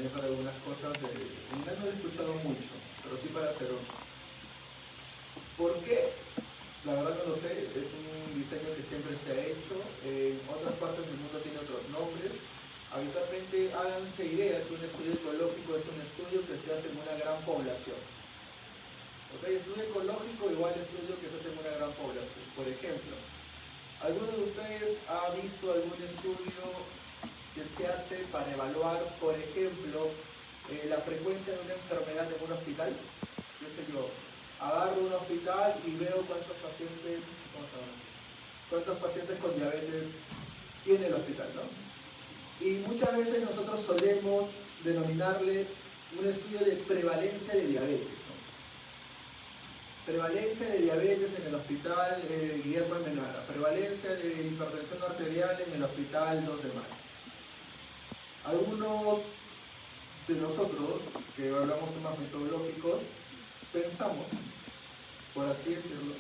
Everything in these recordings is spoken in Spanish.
también para algunas cosas de... En inglés no lo he escuchado mucho, pero sí para hacer otro. ¿Por qué? La verdad no lo sé, es un diseño que siempre se ha hecho, en otras partes del mundo tiene otros nombres. Habitualmente háganse idea que un estudio ecológico es un estudio que se hace en una gran población. ¿Ok? Estudio ecológico igual estudio que se hace en una gran población. Por ejemplo, ¿alguno de ustedes ha visto algún estudio que se hace para evaluar, por ejemplo, la frecuencia de una enfermedad en un hospital? ¿Qué sé yo? Agarro un hospital y veo cuántos pacientes con diabetes tiene el hospital, ¿no? Y muchas veces nosotros solemos denominarle un estudio de prevalencia de diabetes, ¿no? Prevalencia de diabetes en el hospital Guillermo Almenara, prevalencia de hipertensión arterial en el hospital 2 de mayo. Algunos de nosotros, que hablamos temas metodológicos, pensamos, por así decirlo,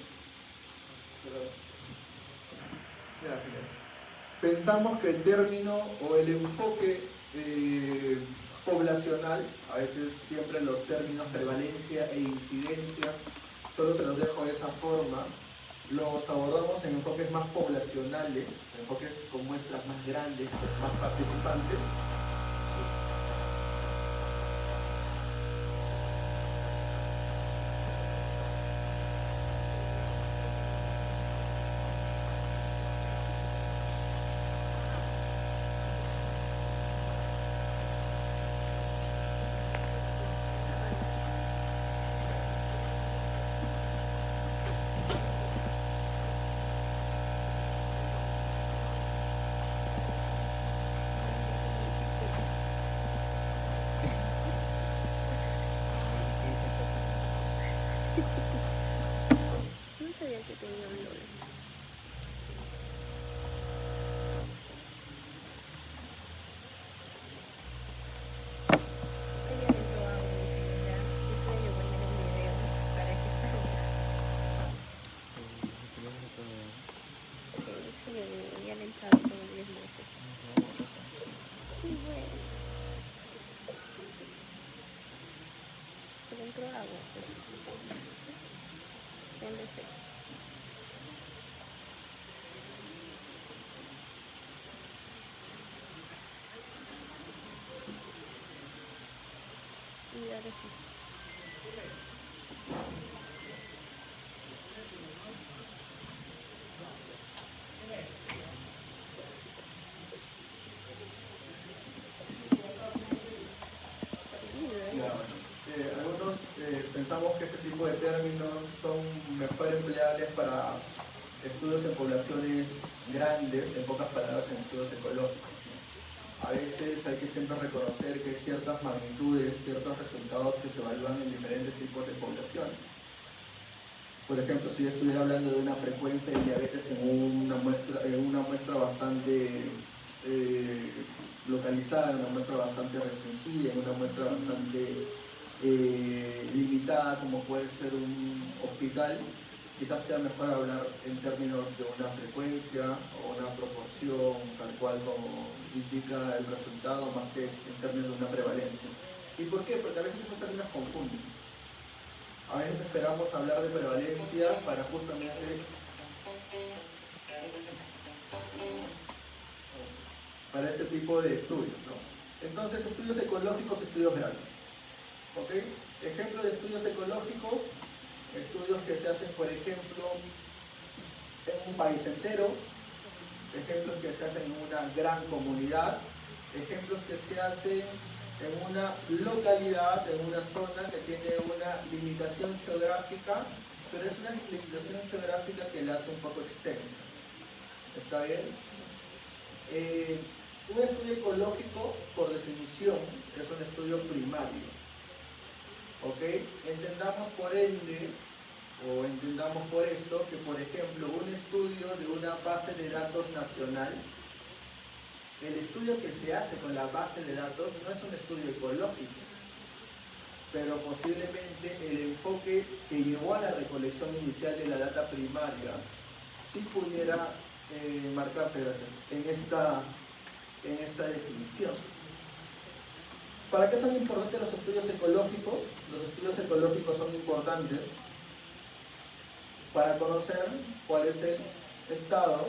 pensamos que el término o el enfoque poblacional, a veces siempre los términos prevalencia e incidencia, solo se los dejo de esa forma, los abordamos en enfoques más poblacionales, enfoques con muestras más grandes, más participantes. No sabía que tenía un LOL. Ella le entró a mi celular y puede poner un video para que salga. Sí, eso le digo, ya le he entrado como 10 meses. Sí, bueno. Se le entró agua, pues. En defecto. Y ahora sí. Algunos pensamos que ese tipo de términos son mejor empleables para estudios en poblaciones grandes, en pocas palabras en estudios ecológicos. A veces hay que siempre reconocer que hay ciertas magnitudes, ciertos resultados que se evalúan en diferentes tipos de poblaciones. Por ejemplo, si yo estuviera hablando de una frecuencia de diabetes en una muestra bastante localizada, una muestra bastante restringida, en una muestra bastante limitada, como puede ser un hospital, quizás sea mejor hablar en términos de una frecuencia o una proporción, tal cual como indica el resultado, más que en términos de una prevalencia. ¿Y por qué? Porque a veces esos términos confunden. A veces esperamos hablar de prevalencia para justamente para este tipo de estudios, ¿no? Entonces, estudios ecológicos, estudios grandes. ¿Ok? Ejemplo de estudios ecológicos, estudios que se hacen, por ejemplo, en un país entero, ejemplos que se hacen en una gran comunidad, ejemplos que se hacen en una localidad, en una zona que tiene una limitación geográfica, pero es una limitación geográfica que la hace un poco extensa. ¿Está bien? Un estudio ecológico, por definición, es un estudio primario. ¿Ok? Entendamos por ende, o entendamos por esto, que por ejemplo, un estudio de una base de datos nacional, el estudio que se hace con la base de datos no es un estudio ecológico, pero posiblemente el enfoque que llevó a la recolección inicial de la data primaria sí pudiera marcarse, gracias, en esta definición. ¿Para qué son importantes los estudios ecológicos? Los estudios ecológicos son importantes para conocer cuál es el estado,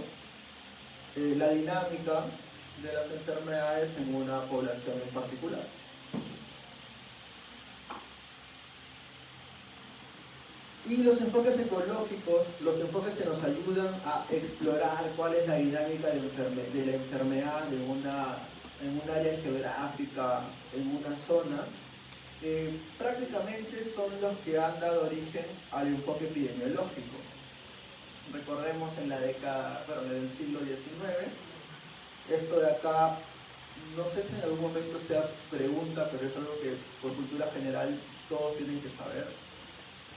la dinámica de las enfermedades en una población en particular. Y los enfoques ecológicos, los enfoques que nos ayudan a explorar cuál es la dinámica de la enfermedad en un área geográfica, en una zona, prácticamente son los que han dado origen al enfoque epidemiológico. Recordemos en en el siglo XIX, esto de acá, no sé si en algún momento sea pregunta, pero es algo que por cultura general todos tienen que saber.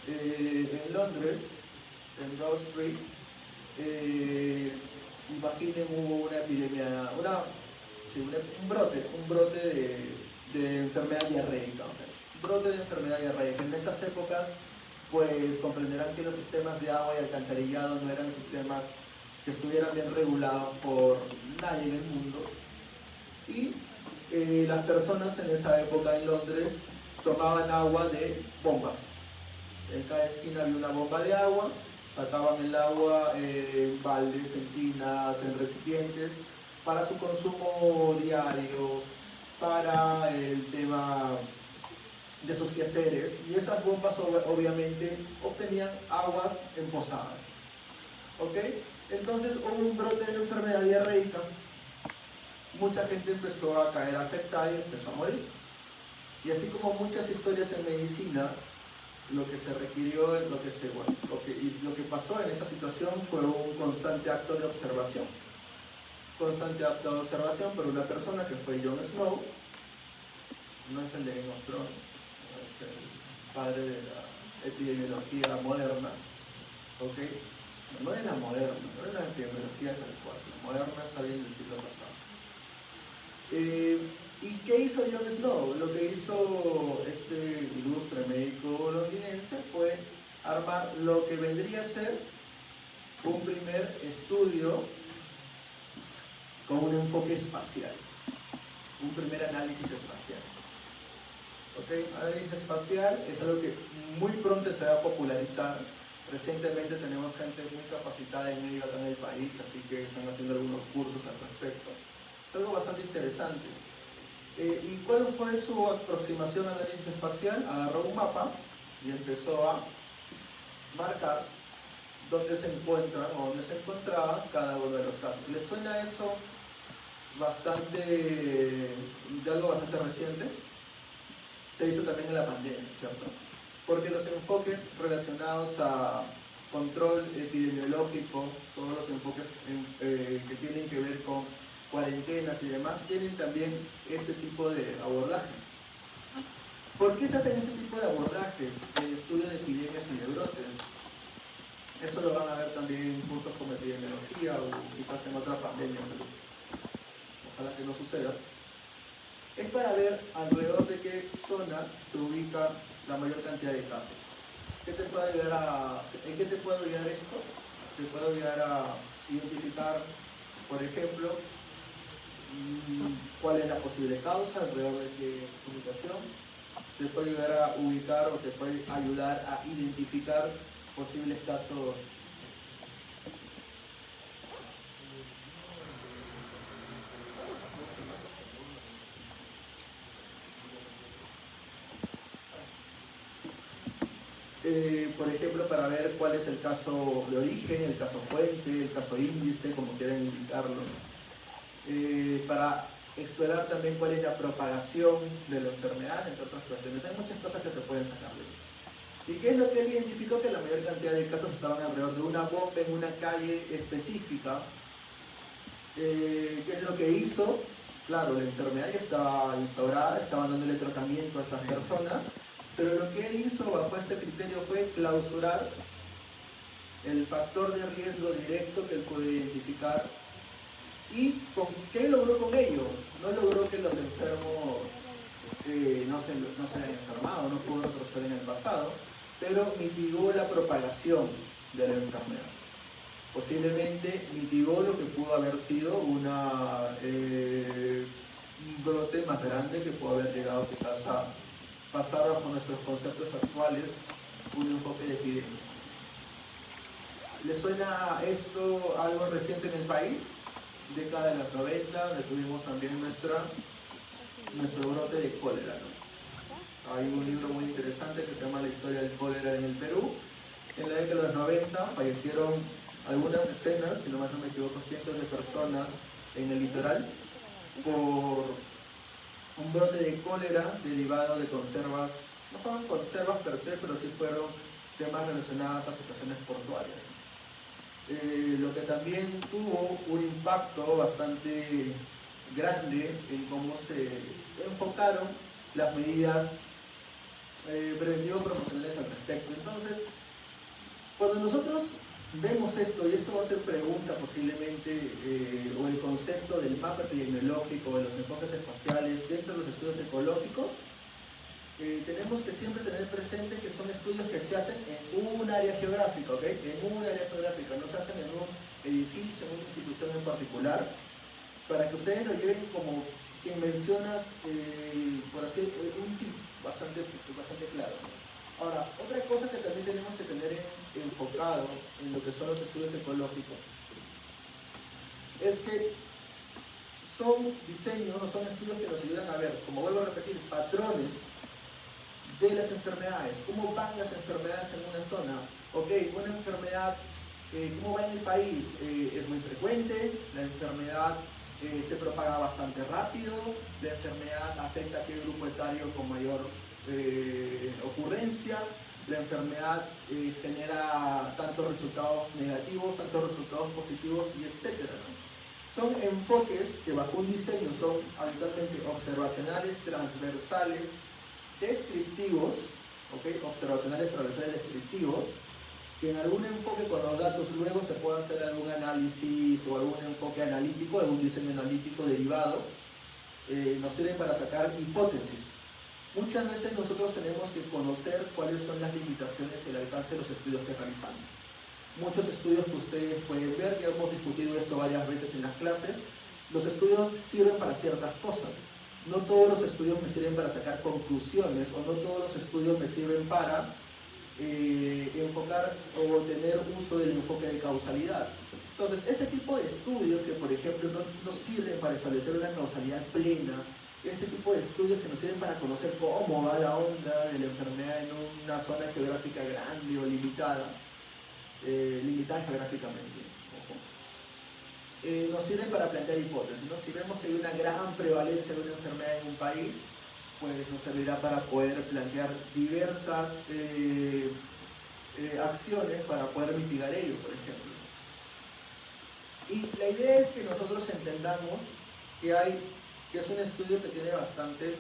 En Londres, en Broad Street, imaginen hubo una epidemia, un brote de enfermedad diarreica. Un brote de enfermedad diarreica. En esas épocas, pues comprenderán que los sistemas de agua y alcantarillado no eran sistemas que estuvieran bien regulados por nadie en el mundo. Y las personas en esa época en Londres tomaban agua de bombas. En cada esquina había una bomba de agua, sacaban el agua en baldes, en tinas, en recipientes, para su consumo diario, para el tema de sus quehaceres, y esas bombas obviamente obtenían aguas empozadas. ¿Ok? Entonces hubo un brote de enfermedad diarreica, mucha gente empezó a caer afectada y empezó a morir. Y así como muchas historias en medicina, lo que se requirió, lo que pasó en esta situación fue un constante acto de observación. Constante acto de observación por una persona que fue Jon Snow, no es el de Game of Thrones, es el padre de la epidemiología moderna, ¿ok? No es la moderna, no es la epidemiología tal cual, la moderna está bien del siglo pasado. ¿Y qué hizo Jon Snow? Lo que hizo este ilustre médico londinense fue armar lo que vendría a ser un primer estudio con un enfoque espacial, un primer análisis espacial. ¿Okay? Análisis espacial es algo que muy pronto se va a popularizar. Recientemente tenemos gente muy capacitada en medio acá en el país, así que están haciendo algunos cursos al respecto. Es algo bastante interesante. ¿Y cuál fue su aproximación a análisis espacial? Agarró un mapa y empezó a marcar dónde se encuentran o dónde se encontraban cada uno de los casos. ¿Les suena eso de algo bastante reciente? Se hizo también en la pandemia, ¿cierto? Porque los enfoques relacionados a control epidemiológico, todos los enfoques que tienen que ver con cuarentenas y demás, tienen también este tipo de abordaje. ¿Por qué se hacen este tipo de abordajes en estudio de epidemias y de brotes? Eso lo van a ver también en cursos como epidemiología o quizás en otras pandemias. Ojalá que no suceda. Es para ver alrededor de qué zona se ubica la mayor cantidad de casos. ¿En qué te puede ayudar esto? Te puede ayudar a identificar, por ejemplo, cuál es la posible causa, alrededor de qué ubicación. Te puede ayudar a ubicar o te puede ayudar a identificar posibles casos por ejemplo, para ver cuál es el caso de origen, el caso fuente, el caso índice, como quieran indicarlo. Para explorar también cuál es la propagación de la enfermedad, entre otras cuestiones. Hay muchas cosas que se pueden sacar de ahí. ¿Y qué es lo que él identificó? Que la mayor cantidad de casos estaban alrededor de una bomba en una calle específica. ¿Qué es lo que hizo? Claro, la enfermedad ya estaba instaurada, estaban dándole tratamiento a estas personas, pero lo que él hizo bajo este criterio fue clausurar el factor de riesgo directo que él puede identificar. ¿Y qué logró con ello? No logró que los enfermos no se hayan enfermado, no pudo retroceder en el pasado, pero mitigó la propagación de la enfermedad. Posiblemente mitigó lo que pudo haber sido una un brote más grande que puede haber llegado quizás a pasar bajo nuestros conceptos actuales un enfoque de epidemia. ¿Les suena esto algo reciente en el país? Década de los 90, donde tuvimos también nuestro brote de cólera, ¿no? Hay un libro muy interesante que se llama La historia del cólera en el Perú. En la década de los 90 fallecieron algunas decenas, si no mal no me equivoco, cientos de personas en el litoral por un brote de cólera derivado de conservas, no fueron conservas per se, pero sí fueron temas relacionados a situaciones portuarias. Lo que también tuvo un impacto bastante grande en cómo se enfocaron las medidas preventivas promocionales al respecto. Entonces, cuando nosotros vemos esto, y esto va a ser pregunta posiblemente, o el concepto del mapa epidemiológico, de los enfoques espaciales dentro de los estudios ecológicos, tenemos que siempre tener presente que son estudios que se hacen en un área geográfica, ¿ok? En un área geográfica, no se hacen en un edificio, en una institución en particular, para que ustedes lo lleven como quien menciona, por así un tip bastante claro, ¿no? Ahora, otra cosa que también tenemos que tener enfocado en lo que son los estudios ecológicos es que son diseños, no son estudios que nos ayudan a ver, como vuelvo a repetir, patrones de las enfermedades, cómo van las enfermedades en una zona. Ok, una enfermedad, ¿cómo va en el país? Es muy frecuente, la enfermedad se propaga bastante rápido, la enfermedad afecta a qué grupo etario con mayor ocurrencia, la enfermedad genera tantos resultados negativos, tantos resultados positivos, y etcétera, ¿no? Son enfoques que bajo un diseño son habitualmente observacionales, transversales, descriptivos, ¿okay? Observacionales, transversales, descriptivos, que en algún enfoque con los datos luego se puede hacer algún análisis o algún enfoque analítico, algún diseño analítico derivado, nos sirve para sacar hipótesis. Muchas veces nosotros tenemos que conocer cuáles son las limitaciones y el alcance de los estudios que realizamos. Muchos estudios que ustedes pueden ver, ya hemos discutido esto varias veces en las clases, los estudios sirven para ciertas cosas. No todos los estudios me sirven para sacar conclusiones, o no todos los estudios me sirven para enfocar o tener uso del enfoque de causalidad. Entonces, este tipo de estudios que, por ejemplo, no sirven para establecer una causalidad plena, este tipo de estudios que nos sirven para conocer cómo va la onda de la enfermedad en una zona geográfica grande o limitada, limitada geográficamente, nos sirven para plantear hipótesis, ¿no? Si vemos que hay una gran prevalencia de una enfermedad en un país, pues nos servirá para poder plantear diversas acciones para poder mitigar ello, por ejemplo. Y la idea es que nosotros entendamos que es un estudio que tiene bastantes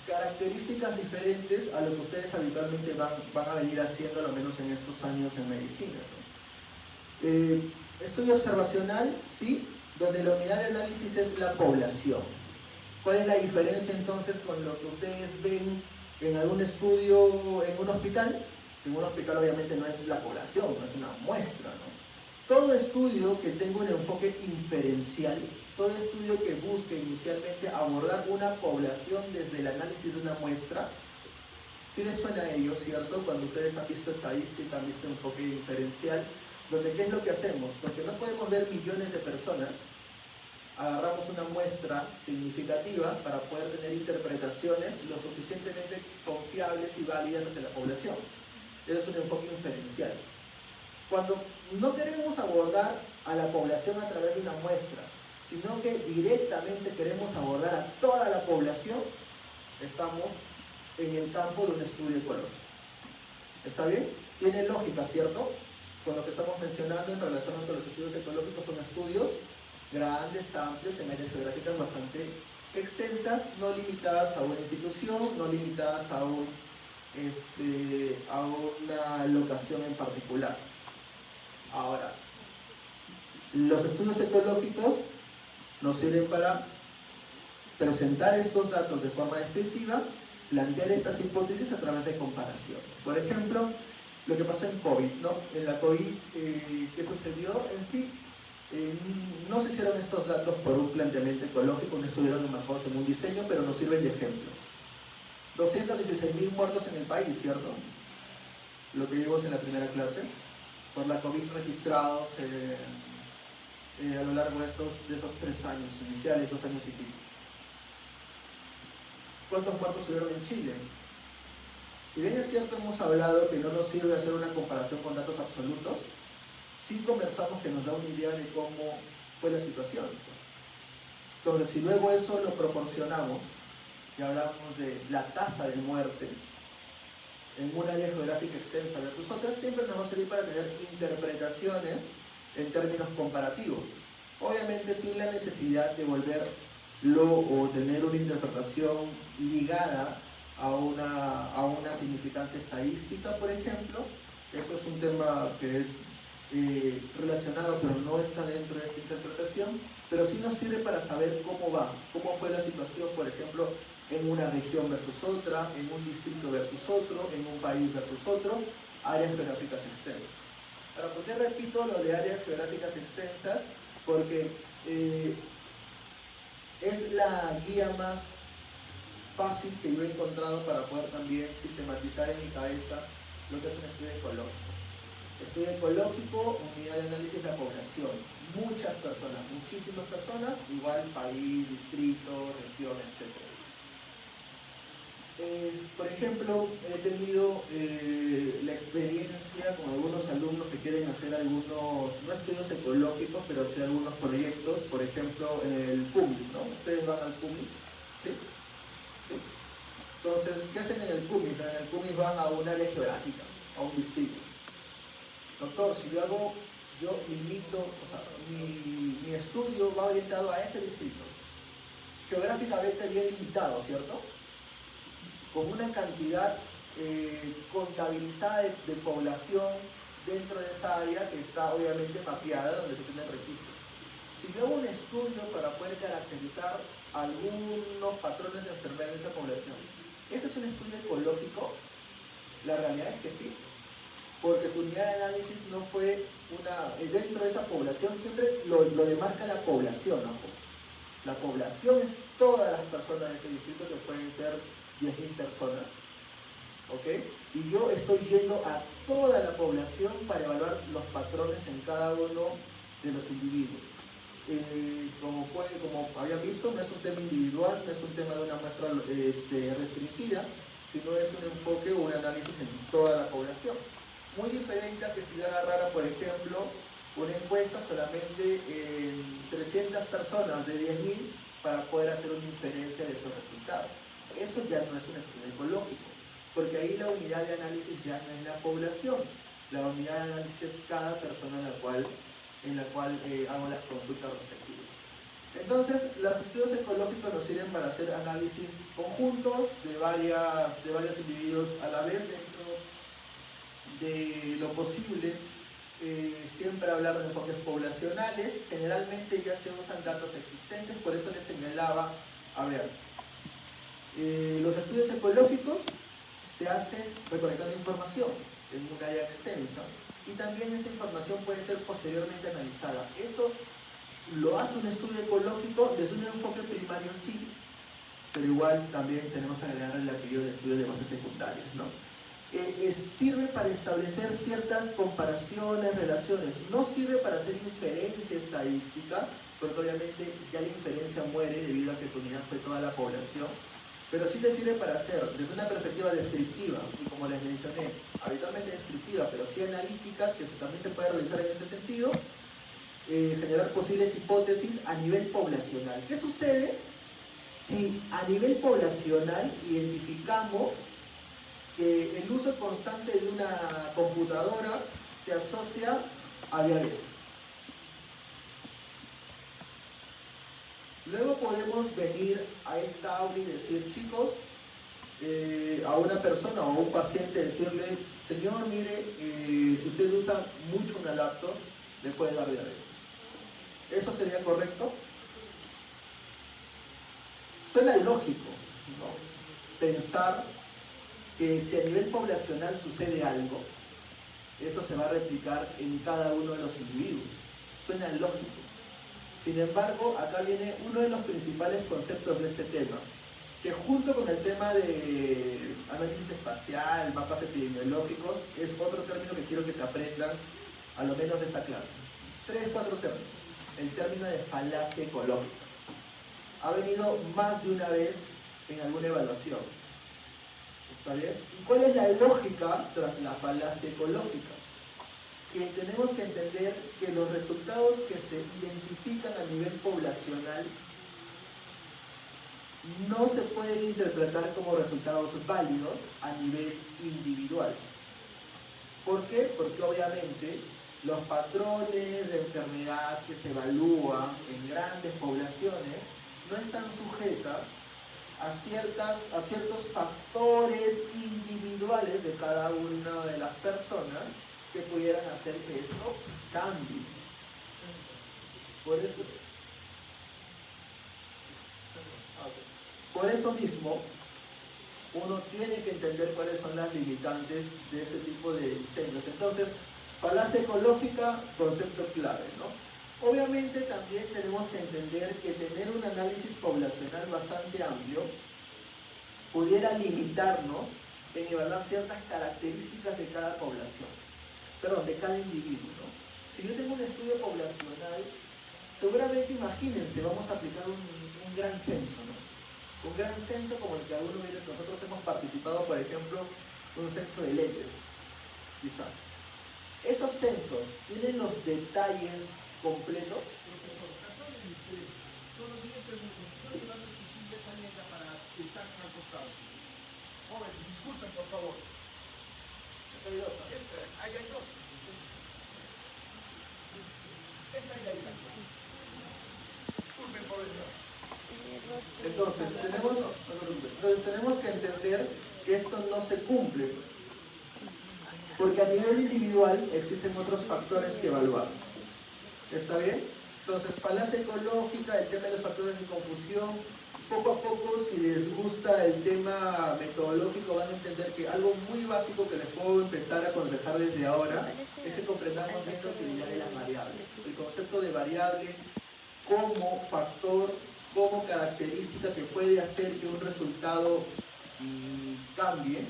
características diferentes a lo que ustedes habitualmente van a venir haciendo, al menos en estos años en medicina, ¿no? Estudio observacional, sí, donde la unidad de análisis es la población. ¿Cuál es la diferencia entonces con lo que ustedes ven en algún estudio en un hospital? En un hospital obviamente no es la población, no es una muestra, ¿no? Todo estudio que tenga un enfoque inferencial, todo estudio que busque inicialmente abordar una población desde el análisis de una muestra, sí les suena a ello, ¿cierto? Cuando ustedes han visto estadística, han visto enfoque inferencial, donde ¿qué es lo que hacemos? Porque no podemos ver millones de personas, agarramos una muestra significativa para poder tener interpretaciones lo suficientemente confiables y válidas hacia la población. Ese es un enfoque inferencial. Cuando no queremos abordar a la población a través de una muestra, sino que directamente queremos abordar a toda la población, estamos en el campo de un estudio ecológico. ¿Está bien? Tiene lógica, ¿cierto? Con lo que estamos mencionando en relación con los estudios ecológicos, son estudios grandes, amplios, en áreas geográficas bastante extensas, no limitadas a una institución, no limitadas a una locación en particular. Ahora, los estudios ecológicos nos sirven para presentar estos datos de forma descriptiva, plantear estas hipótesis a través de comparaciones. Por ejemplo, lo que pasó en COVID, ¿no? En la COVID, ¿qué sucedió? En sí, No se hicieron estos datos por un planteamiento ecológico, no estuvieron enmarcados en un diseño, pero nos sirven de ejemplo. 216.000 muertos en el país, ¿cierto? Lo que vimos en la primera clase, por la COVID registrados a lo largo de esos 3 años iniciales, 2 años y pico. ¿Cuántos muertos hubieron en Chile? Si bien es cierto, hemos hablado que no nos sirve hacer una comparación con datos absolutos, sí conversamos que nos da una idea de cómo fue la situación. Entonces, si luego eso lo proporcionamos, y hablamos de la tasa de muerte en un área geográfica extensa versus otra, siempre nos va a servir para tener interpretaciones en términos comparativos. Obviamente sin la necesidad de volverlo o tener una interpretación ligada a una significancia estadística, por ejemplo. Eso es un tema que es relacionado, pero no está dentro de esta interpretación, pero sí nos sirve para saber cómo va, cómo fue la situación, por ejemplo, en una región versus otra, en un distrito versus otro, en un país versus otro, áreas geográficas extensas. Ahora, ¿por qué repito lo de áreas geográficas extensas? Porque es la guía más fácil que yo he encontrado para poder también sistematizar en mi cabeza lo que es un estudio ecológico. Estudio ecológico, unidad de análisis de la población. Muchas personas, muchísimas personas, igual país, distrito, región, etc. Por ejemplo, he tenido la experiencia con algunos alumnos que quieren hacer algunos, no estudios ecológicos, pero sí algunos proyectos, por ejemplo, en el CUMIS, ¿no? Ustedes van al CUMIS, ¿sí? ¿Sí? Entonces, ¿qué hacen en el CUMIS? En el CUMIS van a un área geográfica, a un distrito. Doctor, si yo limito, o sea, mi estudio va orientado a ese distrito, geográficamente bien limitado, ¿cierto? Con una cantidad contabilizada de población dentro de esa área que está obviamente mapeada, donde se tiene el registro. Si yo hago un estudio para poder caracterizar algunos patrones de enfermedad en esa población, ¿eso es un estudio ecológico? La realidad es que sí, porque tu unidad de análisis no fue dentro de esa población, siempre lo demarca la población, ¿no? La población es todas las personas de ese distrito, que pueden ser 10.000 personas, ¿ok? Y yo estoy yendo a toda la población para evaluar los patrones en cada uno de los individuos. Como habían visto, no es un tema individual, no es un tema de una muestra restringida, sino es un enfoque o un análisis en toda la población. Muy diferente a que si yo agarrara, por ejemplo, una encuesta solamente en 300 personas de 10.000 para poder hacer una inferencia de esos resultados. Eso ya no es un estudio ecológico, porque ahí la unidad de análisis ya no es la población, la unidad de análisis es cada persona en la cual hago las consultas respectivas. Entonces, los estudios ecológicos nos sirven para hacer análisis conjuntos de varios individuos a la vez dentro de lo posible. Siempre hablar de enfoques poblacionales, generalmente ya se usan datos existentes, por eso les señalaba, a ver, los estudios ecológicos se hacen recolectando información en un área extensa y también esa información puede ser posteriormente analizada. Eso lo hace un estudio ecológico desde un enfoque primario, sí, pero igual también tenemos que agregar el apellido de estudios de bases secundarias, ¿no? Sirve para establecer ciertas comparaciones, relaciones, no sirve para hacer inferencia estadística, porque obviamente ya la inferencia muere debido a que tu unidad fue toda la población, pero sí te sirve para hacer desde una perspectiva descriptiva, y como les mencioné, habitualmente descriptiva, pero sí analítica, que también se puede realizar en este sentido, generar posibles hipótesis a nivel poblacional. ¿Qué sucede si a nivel poblacional identificamos que el uso constante de una computadora se asocia a diabetes? Luego podemos venir a esta aula y decir, chicos, a una persona o a un paciente decirle, señor, mire, si usted usa mucho una laptop, le puede dar diabetes. ¿Eso sería correcto? Suena lógico, ¿no? Pensar que si a nivel poblacional sucede algo, eso se va a replicar en cada uno de los individuos, suena lógico. Sin embargo, acá viene uno de los principales conceptos de este tema, que junto con el tema de análisis espacial, mapas epidemiológicos, es otro término que quiero que se aprendan, a lo menos de esta clase. 3, 4 términos. El término de falacia ecológica. Ha venido más de una vez en alguna evaluación. ¿Está bien? ¿Y cuál es la lógica tras la falacia ecológica? Que tenemos que entender que los resultados que se identifican a nivel poblacional no se pueden interpretar como resultados válidos a nivel individual. ¿Por qué? Porque obviamente los patrones de enfermedad que se evalúan en grandes poblaciones no están sujetas a ciertos factores individuales de cada una de las personas que pudieran hacer que esto cambie. Por eso mismo, uno tiene que entender cuáles son las limitantes de este tipo de diseños. Entonces, falacia ecológica, concepto clave, ¿no? Obviamente también tenemos que entender que tener un análisis poblacional bastante amplio pudiera limitarnos en evaluar ciertas características de cada población, perdón, de cada individuo, ¿no? Si yo tengo un estudio poblacional, seguramente imagínense, vamos a aplicar un gran censo, ¿no? Un gran censo como el que algunos de nosotros hemos participado, por ejemplo, un censo de leyes, quizás. ¿Esos censos tienen los detalles completos? Profesor, perdónenme usted, solo 10 segundos. Estoy llevando su silla esa negra para que salgan al costado. Joven, disculpen, por favor. Ahí hay dos. Esa es la idea. Disculpen por el Dios. Entonces tenemos que entender que esto no se cumple, porque a nivel individual existen otros factores que evaluar. ¿Está bien? Entonces, falacia ecológica, el tema de los factores de confusión, poco a poco, si les gusta el tema metodológico, van a entender que algo muy básico que les puedo empezar a aconsejar desde ahora es que comprendamos bien la utilidad de las variables. El concepto de variable como factor, como característica que puede hacer que un resultado cambie,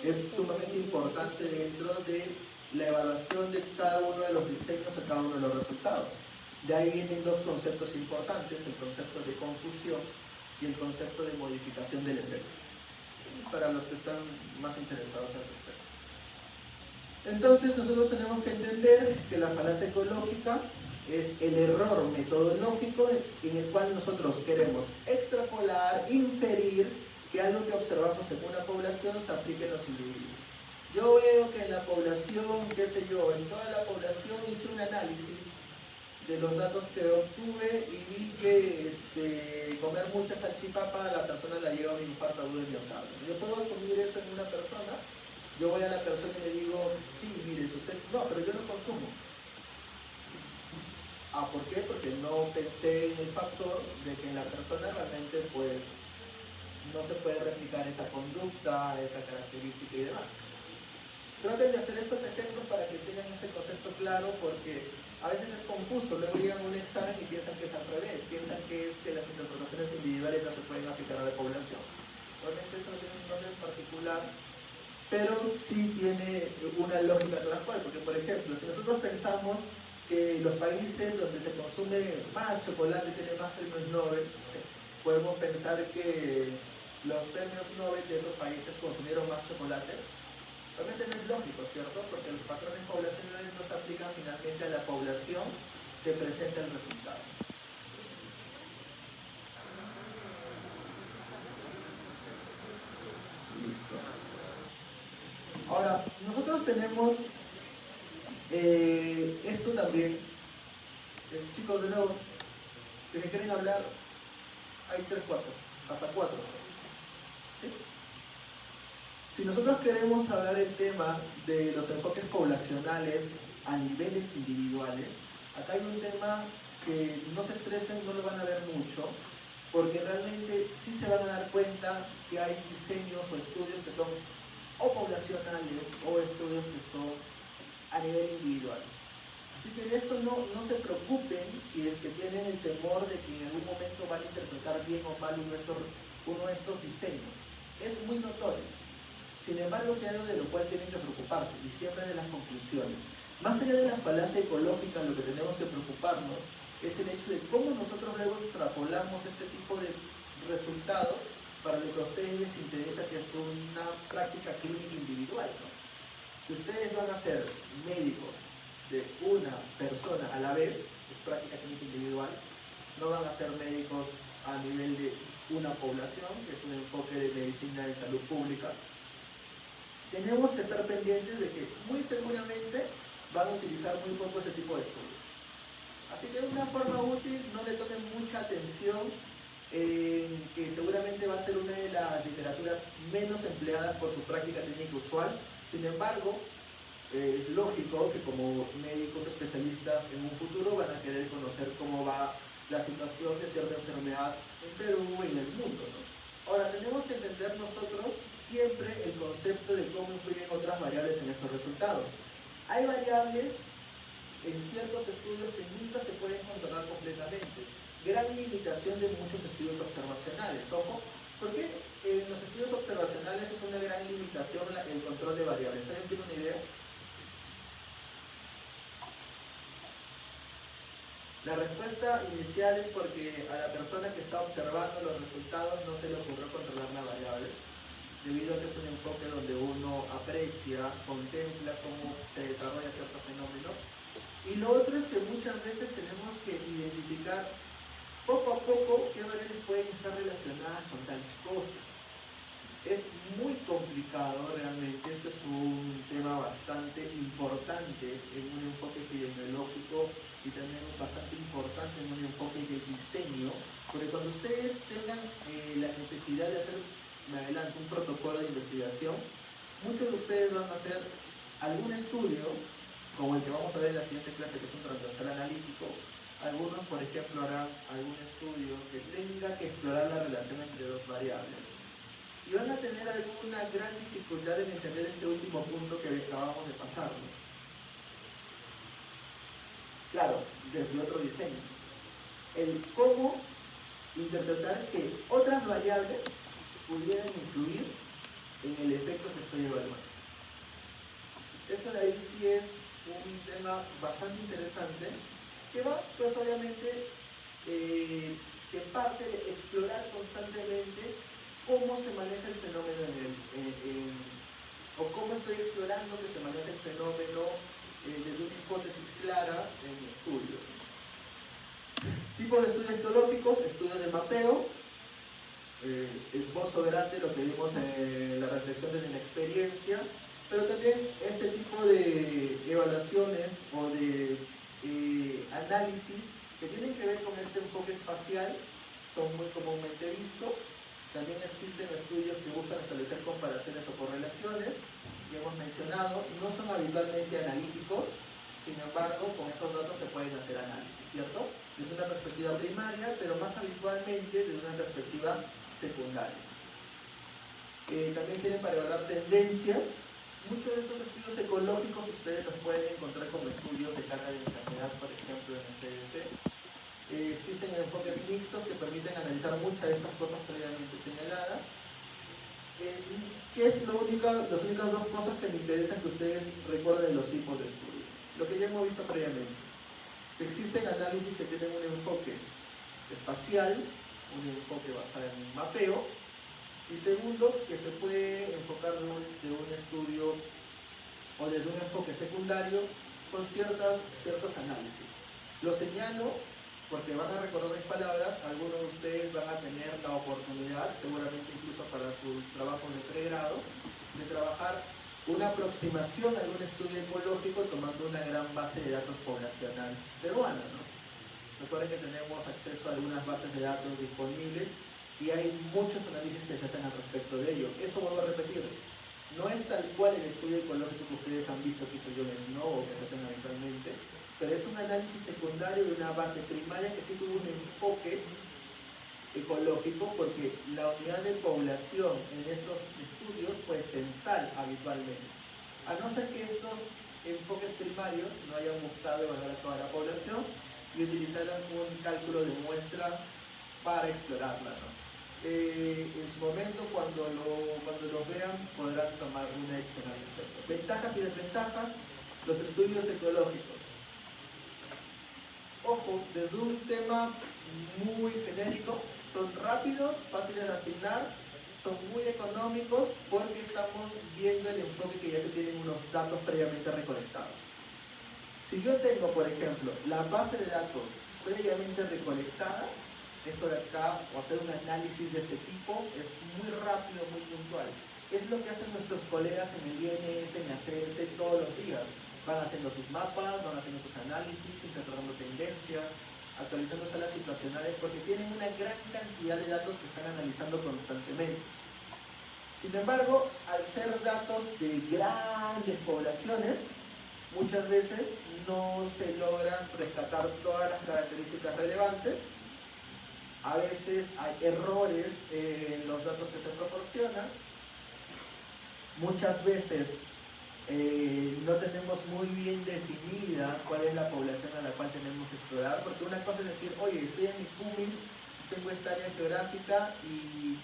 es sumamente importante dentro de la evaluación de cada uno de los diseños a cada uno de los resultados. De ahí vienen dos conceptos importantes, el concepto de confusión y el concepto de modificación del efecto, para los que están más interesados al respecto. Entonces nosotros tenemos que entender que la falacia ecológica es el error metodológico en el cual nosotros queremos extrapolar, inferir que algo que observamos en una población se aplique en los individuos. Yo veo que en la población, qué sé yo, en toda la población hice un análisis de los datos que obtuve y vi que comer mucha salchipapa a la persona la lleva a un infarto agudo de miocardio. Yo puedo asumir eso en una persona, yo voy a la persona y le digo, sí, mire, usted, no, pero yo no consumo. ¿Por qué? Porque no pensé en el factor de que en la persona realmente pues no se puede replicar esa conducta, esa característica y demás. Traten de hacer estos ejemplos para que tengan este concepto claro, porque a veces es confuso, luego llegan a un examen y piensan que es al revés, piensan que es que las interpretaciones individuales no se pueden aplicar a la población. Realmente eso no tiene un nombre en particular, pero sí tiene una lógica transversal, porque por ejemplo, si nosotros pensamos que los países donde se consume más chocolate tienen más premios Nobel, podemos pensar que los premios Nobel de esos países consumieron más chocolate. Realmente no es lógico, ¿cierto? Porque los patrones poblacionales no se aplican finalmente a la población que presenta el resultado. Listo. Ahora, nosotros tenemos esto también. Chicos, de nuevo, si me quieren hablar, hay 3 cuartos, hasta 4. ¿Sí? Si nosotros queremos hablar el tema de los enfoques poblacionales a niveles individuales, acá hay un tema que no se estresen, no lo van a ver mucho, porque realmente sí se van a dar cuenta que hay diseños o estudios que son o poblacionales o estudios que son a nivel individual. Así que de esto no se preocupen si es que tienen el temor de que en algún momento van a interpretar bien o mal uno de estos diseños. Es muy notorio. Sin embargo, es algo de lo cual tienen que preocuparse, y siempre de las conclusiones. Más allá de la falacia ecológica, lo que tenemos que preocuparnos es el hecho de cómo nosotros luego extrapolamos este tipo de resultados para lo que a ustedes les interesa, que es una práctica clínica individual, ¿no? Si ustedes van a ser médicos de una persona a la vez, es práctica clínica individual, no van a ser médicos a nivel de una población, que es un enfoque de medicina en salud pública. Tenemos que estar pendientes de que muy seguramente van a utilizar muy poco ese tipo de estudios. Así que de una forma útil, no le tomen mucha atención, que seguramente va a ser una de las literaturas menos empleadas por su práctica clínica usual. Sin embargo, es lógico que como médicos especialistas en un futuro van a querer conocer cómo va la situación de cierta enfermedad en Perú y en el mundo, ¿no? Ahora, tenemos que entender nosotros siempre el concepto de cómo influyen otras variables en estos resultados. Hay variables en ciertos estudios que nunca se pueden controlar completamente. Gran limitación de muchos estudios observacionales. Ojo, porque en los estudios observacionales es una gran limitación el control de variables. ¿Alguien tiene una idea? La respuesta inicial es porque a la persona que está observando los resultados no se le ocurrió controlar la variable, debido a que es un enfoque donde uno aprecia, contempla cómo se desarrolla cierto fenómeno. Y lo otro es que muchas veces tenemos que identificar poco a poco qué variables pueden estar relacionadas con tales cosas. Es muy complicado realmente, esto es un tema bastante importante en un enfoque epidemiológico y también bastante importante en un enfoque de diseño, porque cuando ustedes tengan la necesidad de hacer, me adelanto, un protocolo de investigación, muchos de ustedes van a hacer algún estudio, como el que vamos a ver en la siguiente clase, que es un transversal analítico. Algunos, por ejemplo, harán algún estudio que tenga que explorar la relación entre dos variables. Y van a tener alguna gran dificultad en entender este último punto que acabamos de pasar, ¿no? Claro, desde otro diseño. El cómo interpretar que otras variables pudieran influir en el efecto que estoy evaluando. Eso de ahí sí es un tema bastante interesante, que va, pues obviamente, que parte de explorar constantemente cómo se maneja el fenómeno o cómo estoy explorando que se maneja el fenómeno desde una hipótesis clara en mi estudio. Tipos de estudios etiológicos, estudios de mapeo, esbozo grande, lo que vimos en la reflexión desde la experiencia, pero también este tipo de evaluaciones o de análisis que tienen que ver con este enfoque espacial son muy comúnmente vistos. También existen estudios que buscan establecer comparaciones o correlaciones, que hemos mencionado, no son habitualmente analíticos, sin embargo, con esos datos se pueden hacer análisis, ¿cierto? Desde una perspectiva primaria, pero más habitualmente desde una perspectiva secundaria. También tienen para evaluar tendencias. Muchos de estos estudios ecológicos ustedes los pueden encontrar como estudios de carga de enfermedad, por ejemplo, en el CDC. Existen enfoques mixtos que permiten analizar muchas de estas cosas previamente señaladas. ¿Qué es las únicas dos cosas que me interesan que ustedes recuerden de los tipos de estudios? Lo que ya hemos visto previamente. Existen análisis que tienen un enfoque espacial, un enfoque basado en un mapeo, y segundo, que se puede enfocar de un estudio o desde un enfoque secundario con ciertos análisis. Lo señalo porque van a recordar mis palabras, algunos de ustedes van a tener la oportunidad, seguramente incluso para sus trabajos de pregrado, de trabajar una aproximación a algún estudio ecológico tomando una gran base de datos poblacional peruana, ¿no? Recuerden que tenemos acceso a algunas bases de datos disponibles y hay muchos análisis que se hacen al respecto de ello. Eso vuelvo a repetir, no es tal cual el estudio ecológico que ustedes han visto que hizo John Snow o que se hacen habitualmente, pero es un análisis secundario de una base primaria que sí tuvo un enfoque ecológico, porque la unidad de población en estos estudios fue censal habitualmente. A no ser que estos enfoques primarios no hayan buscado evaluar a toda la población y utilizaron un cálculo de muestra para explorarla, ¿no? En su momento, cuando los vean, podrán tomar una decisión al respecto. Ventajas y desventajas, los estudios ecológicos. Ojo, desde un tema muy genérico, son rápidos, fáciles de asignar, son muy económicos porque estamos viendo el enfoque que ya se tienen unos datos previamente recolectados. Si yo tengo, por ejemplo, la base de datos previamente recolectada, esto de acá, o hacer un análisis de este tipo, es muy rápido, muy puntual. Es lo que hacen nuestros colegas en el INS, en la CS todos los días. Van haciendo sus mapas, van haciendo sus análisis, interpretando tendencias, actualizando salas situacionales, porque tienen una gran cantidad de datos que están analizando constantemente. Sin embargo, al ser datos de grandes poblaciones, muchas veces no se logran rescatar todas las características relevantes. A veces hay errores en los datos que se proporcionan. Muchas veces no tenemos muy bien definida cuál es la población a la cual tenemos que explorar, porque una cosa es decir, oye, estoy en mi CUMIS, tengo esta área geográfica y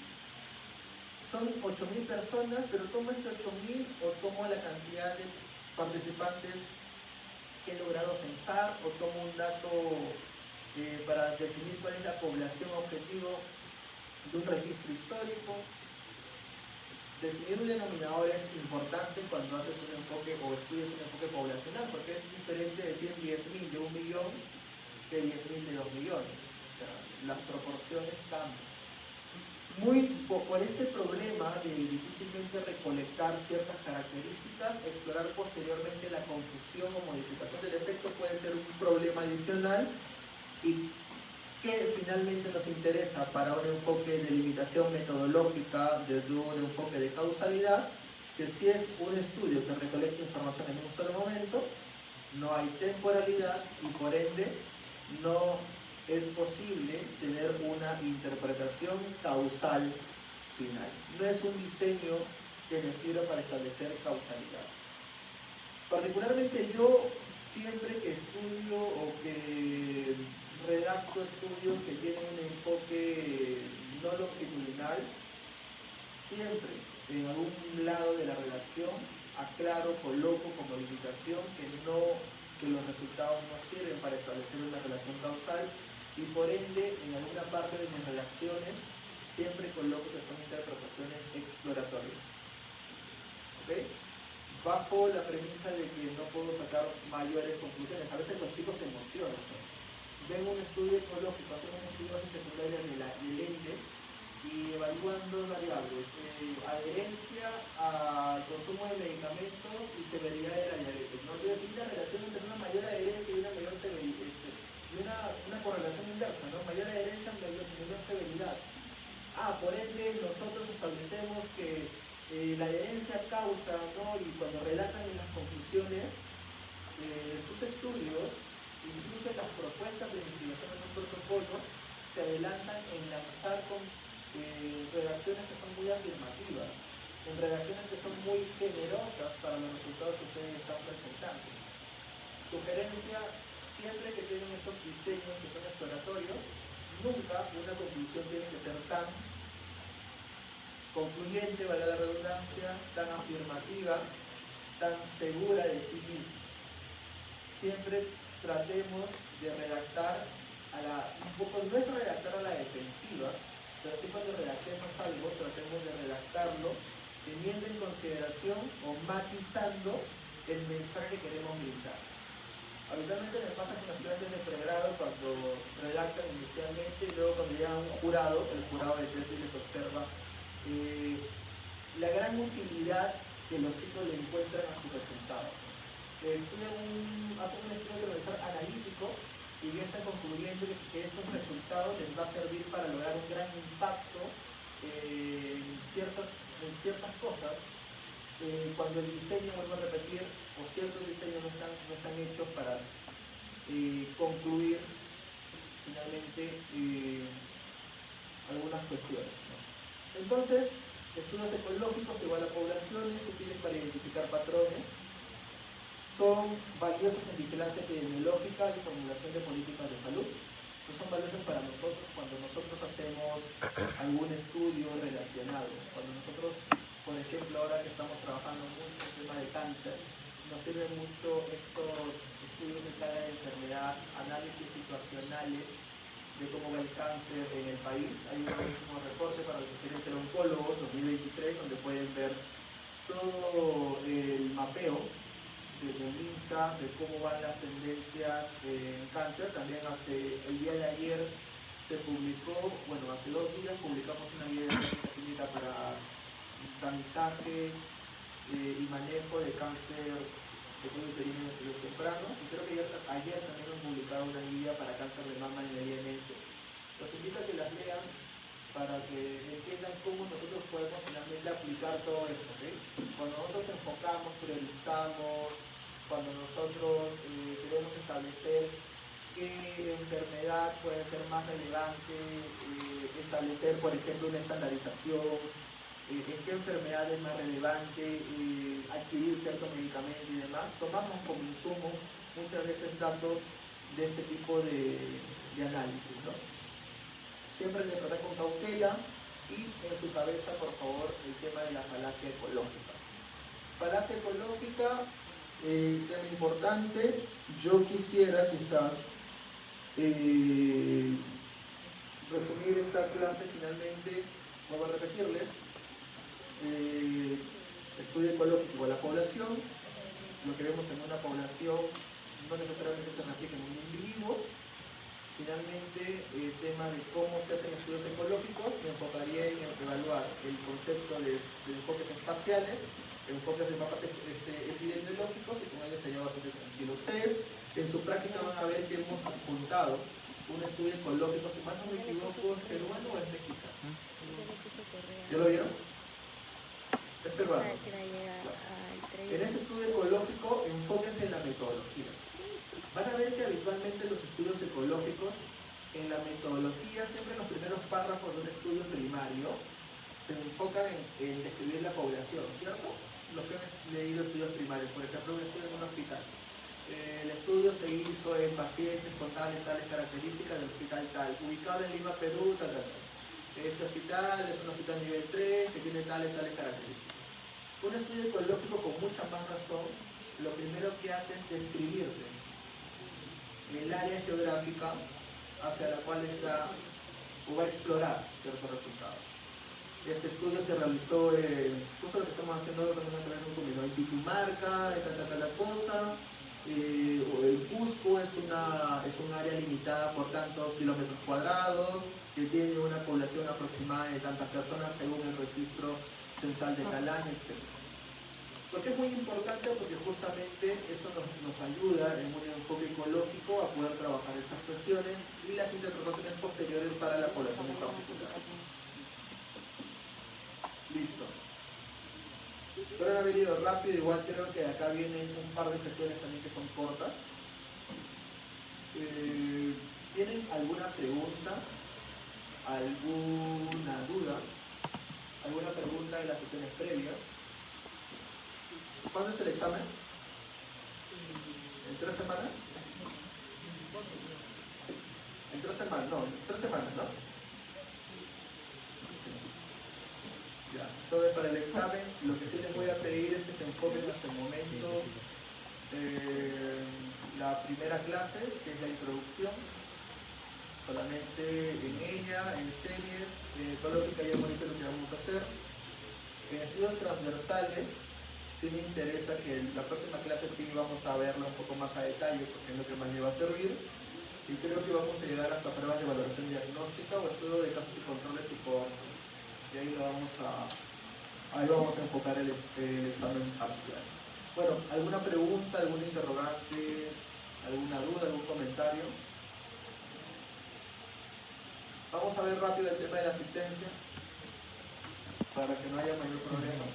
son 8.000 personas, pero tomo este 8.000 o tomo la cantidad de participantes que he logrado censar o tomo un dato para definir cuál es la población objetivo de un registro histórico. Definir un denominador es importante cuando haces un enfoque o estudias un enfoque poblacional, porque es diferente decir 10.000 de 1 millón que 10.000 de 2 millones. O sea, las proporciones cambian. Por este problema de difícilmente recolectar ciertas características, explorar posteriormente la confusión o modificación del efecto puede ser un problema adicional y que finalmente nos interesa para un enfoque de limitación metodológica desde un enfoque de causalidad, que si es un estudio que recolecta información en un solo momento, no hay temporalidad y por ende no es posible tener una interpretación causal final. No es un diseño que nos sirva para establecer causalidad. Particularmente yo, siempre que estudio o que redacto estudios que tienen un enfoque no longitudinal, siempre en algún lado de la redacción aclaro, coloco como limitación que los resultados no sirven para establecer una relación causal y por ende en alguna parte de mis redacciones siempre coloco que son interpretaciones exploratorias. ¿Okay? Bajo la premisa de que no puedo sacar mayores conclusiones. A veces los chicos se emocionan, ¿no? Ven un estudio ecológico, hacen un estudio de secundaria de lentes y evalúan dos variables, adherencia al consumo de medicamentos y severidad de la diabetes. ¿No? Quiere decir una relación entre una mayor adherencia y una mayor severidad, y una correlación inversa, ¿no? Mayor adherencia, menor severidad. Por ende nosotros establecemos que la adherencia causa, ¿no? Y cuando redactan en las conclusiones sus estudios, incluso en las propuestas de investigación en un protocolo, se adelantan en lanzar con redacciones que son muy afirmativas, en redacciones que son muy generosas para los resultados que ustedes están presentando. Sugerencia, siempre que tienen estos diseños que son exploratorios, nunca una conclusión tiene que ser tan concluyente, valga la redundancia, tan afirmativa, tan segura de sí misma. Siempre tratemos de redactar un poco, no es redactar a la defensiva, pero sí cuando redactemos algo, tratemos de redactarlo teniendo en consideración o matizando el mensaje que queremos brindar. Habitualmente me pasa con los estudiantes de pregrado cuando redactan inicialmente y luego cuando llega un jurado, el jurado de tesis les observa la gran utilidad que los chicos le encuentran a su resultado. Hacen un estudio de profesor analítico y ya están concluyendo que esos resultados les va a servir para lograr un gran impacto en ciertas cosas cuando el diseño, vuelvo a repetir, o ciertos diseños no están hechos para concluir finalmente algunas cuestiones, ¿no? Entonces, estudios ecológicos igual a poblaciones útiles para identificar patrones. son valiosos en vigilancia epidemiológica y formulación de políticas de salud. No son valiosos para nosotros cuando nosotros hacemos algún estudio relacionado. Cuando nosotros, por ejemplo, ahora que estamos trabajando mucho en el tema de cáncer, nos sirven mucho estos estudios de cada enfermedad, análisis situacionales de cómo va el cáncer en el país. Hay un último reporte para los que quieren ser oncólogos 2023, donde pueden ver todo el mapeo desde el MINSA de cómo van las tendencias en cáncer. También el día de ayer se publicó, bueno, hace 2 días publicamos una guía de técnica clínica para tamizaje y manejo de cáncer de cuello uterino en estudios tempranos. Y creo que ayer también hemos publicado una guía para cáncer de mama en el IMS. Los invito a que las lean para que entiendan cómo nosotros podemos finalmente aplicar todo esto, ¿okay? Cuando nosotros enfocamos, priorizamos, cuando nosotros queremos establecer qué enfermedad puede ser más relevante, establecer, por ejemplo, una estandarización, en qué enfermedad es más relevante adquirir cierto medicamento y demás, tomamos como insumo muchas veces datos de este tipo de análisis, ¿no? Siempre hay que tratar con cautela y en su cabeza, por favor, el tema de la falacia ecológica. Falacia ecológica, tema importante. Yo quisiera quizás resumir esta clase finalmente, vuelvo a repetirles, estudio ecológico de la población, lo que vemos en una población no necesariamente se replica en un individuo. Finalmente, el tema de cómo se hacen estudios ecológicos, me enfocaría en evaluar el concepto de enfoques espaciales, enfoques de mapas epidemiológicos, y con ello estaría bastante tranquilo. Ustedes en su práctica van a ver que hemos apuntado un estudio ecológico, si mal no me equivoco, ¿es peruano o es mexicano? ¿Ya lo vieron? Es peruano. En ese estudio ecológico, enfóquense en la metodología. Van a ver que habitualmente los estudios ecológicos, en la metodología, siempre en los primeros párrafos de un estudio primario, se enfocan en describir la población, ¿cierto? Los que han leído estudios primarios, por ejemplo, un estudio en un hospital. El estudio se hizo en pacientes con tales características del hospital tal, ubicado en Lima, Perú, tal. Este hospital es un hospital nivel 3 que tiene tales características. Un estudio ecológico con mucha más razón, lo primero que hace es describirte el área geográfica hacia la cual está o va a explorar ciertos resultados. Este estudio se realizó, justo lo que estamos haciendo ahora también a través de un comino, en Pitumarca, tal cosa, el Cusco es un área limitada por tantos kilómetros cuadrados, que tiene una población aproximada de tantas personas según el registro censal de Calán, etc. ¿Por qué es muy importante? Porque justamente eso nos ayuda en un enfoque ecológico a poder trabajar estas cuestiones y las interpretaciones posteriores para la población en particular. Listo. Espero haber ido rápido, igual creo que acá vienen un par de sesiones también que son cortas. ¿Tienen alguna pregunta? ¿Alguna duda? ¿Alguna pregunta de las sesiones previas? ¿Cuándo es el examen? ¿En 3 semanas? En 3 semanas, no, 3 semanas, ¿no? Ya. Entonces, para el examen, lo que sí les voy a pedir es que se enfoquen hasta el momento la primera clase, que es la introducción, solamente en ella, en series, ecológica ya hemos dicho lo que vamos a hacer. En estudios transversales, sí me interesa que la próxima clase sí vamos a verla un poco más a detalle, porque es lo que más me va a servir. Y creo que vamos a llegar hasta pruebas de valoración diagnóstica o estudio de casos y controles y cohortes. Y ahí vamos a enfocar el examen parcial. Bueno, ¿alguna pregunta, alguna interrogante, alguna duda, algún comentario? Vamos a ver rápido el tema de la asistencia para que no haya mayor problema.